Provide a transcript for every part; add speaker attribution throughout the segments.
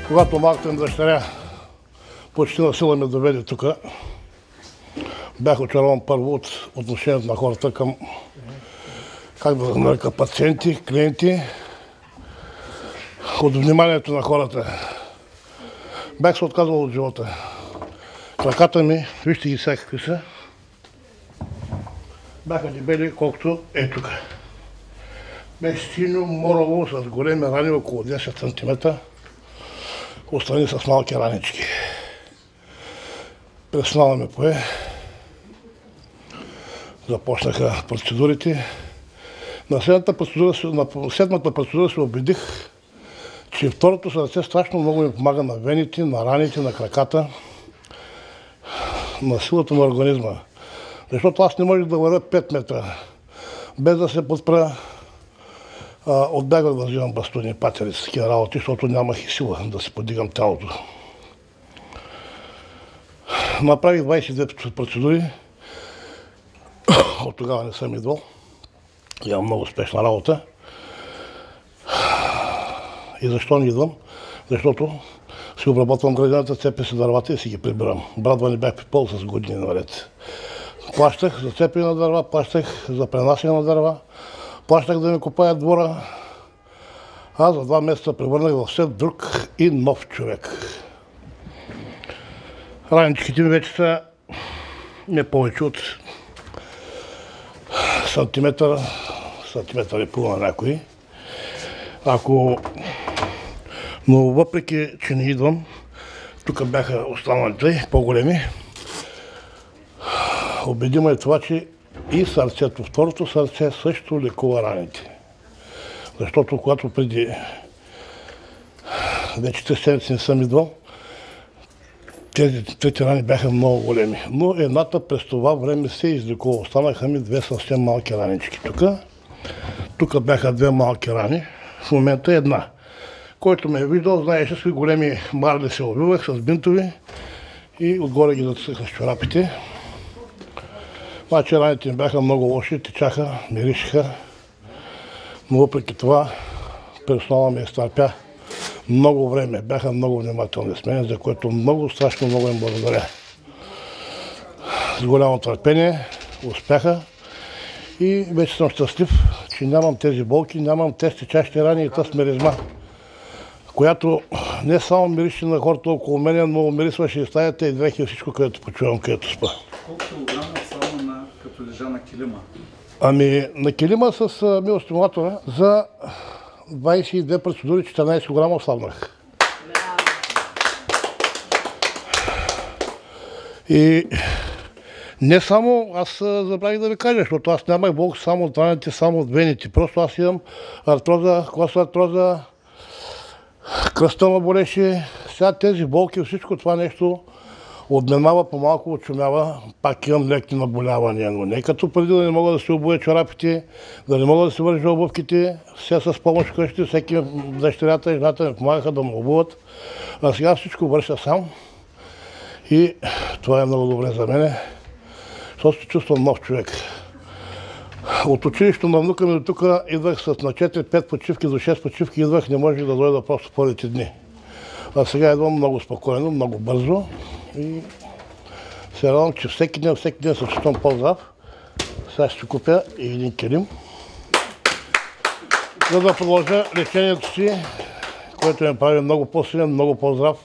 Speaker 1: Когато малката ми дъщеря почти на сила ме доведе тук, бях очарован първо от отношението на хората към, как да нарека, пациенти, клиенти, от вниманието на хората. Бях се отказал от живота. Краката ми, вижте ги сега какви са, бяха дебели, колкото е тук. Беше силно морово, с големи рани, около 10 см, отстрани с малки ранички. Персонала ме пое. Започнаха процедурите. На седмата процедура се убедих, че второто сърце страшно много ми помага на вените, на раните, на краката, на силата на организма. Защото аз не можех да вървя 5 метра, без да се подпра. Отбягах да взимам бастуни, патерици, такива работи, защото нямах и сила да си подигам тялото. Направих 22 процедури. От тогава не съм идвал. Имам много успешна работа. И защо не идвам? Защото си обработвам градината, цепя си дървата и си ги прибирам. Брадва не бях пипал с години наред. Плащах за цепи на дърва, плащах за пренасяне на дърва, плащах да ми копаят двора. Аз за 2 месеца превърнах в все друг и нов човек. Раничките ми вече са не повече от сантиметър и половина някои. Но въпреки, че не идвам, тук бяха останалите по-големи, убедимо е това, че и сърцето, второто сърце също лекува раните. Защото когато преди вече 3 седмици не съм идвал, тези трети рани бяха много големи. Но едната през това време се излекува. Останаха ми 2 съвсем малки ранички тук бяха 2 малки рани, в момента една. Който ме е виждал, знаеше, с големи марли се обвивах с бинтови и отгоре ги затъсах с чорапите. Значи раните ми бяха много лоши, течаха, миришеха, но въпреки това персонала ми изтърпя много време. Бяха много внимателни с мен, за което страшно много им благодаря. С голямо търпение успяха и вече съм щастлив, че нямам тези болки, нямам тези течащи рани и тази миризма, която не само мирише на хората около мен, но мирисваше и стаята и дрехи и всичко, където почувам, където спа.
Speaker 2: Колко килограма само като лежа на килима?
Speaker 1: На килима с миостимулатора за 22 процедури 14 кг слабнах. И не само, аз забравих да ви кажа, защото аз нямах болки само от раните, само от вените. Просто аз имам артроза, костна артроза, кръста ме болеше. Сега тези болки, всичко това нещо отминава, по-малко отшумява, пак имам леки наболявания, но не като преди да не мога да си обуя чорапите, да не мога да си вържа обувките, все с помощ къщи, всеки дъщерята и жената ми помагаха да му обуват, а сега всичко върша сам и това е много добре за мене, защото се чувствам нов човек. От училището на внука ми до тук идвах с на 4-5 почивки, до 6 почивки идвах, не можех да дойда просто първите дни. А сега идвам много спокойно, много бързо и се радвам, че всеки ден се чувствам по-здрав. Сега ще купя и един килим, за да продължа лечението си, което ме прави много по-силен, много по-здрав.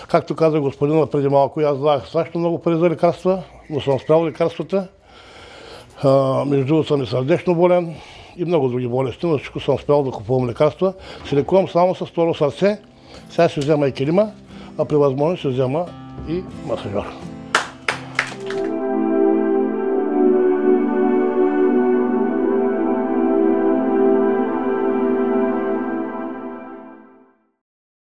Speaker 1: Както каза господина преди малко, аз давах страшно много пари за лекарства, но съм спрял лекарствата. Между другото съм и сърдечно болен и много други болести, но всичко съм спрял да купувам лекарства. Се лекувам само с второ сърце. Сега ще взема и килима, а при възможност ще взема и масажор.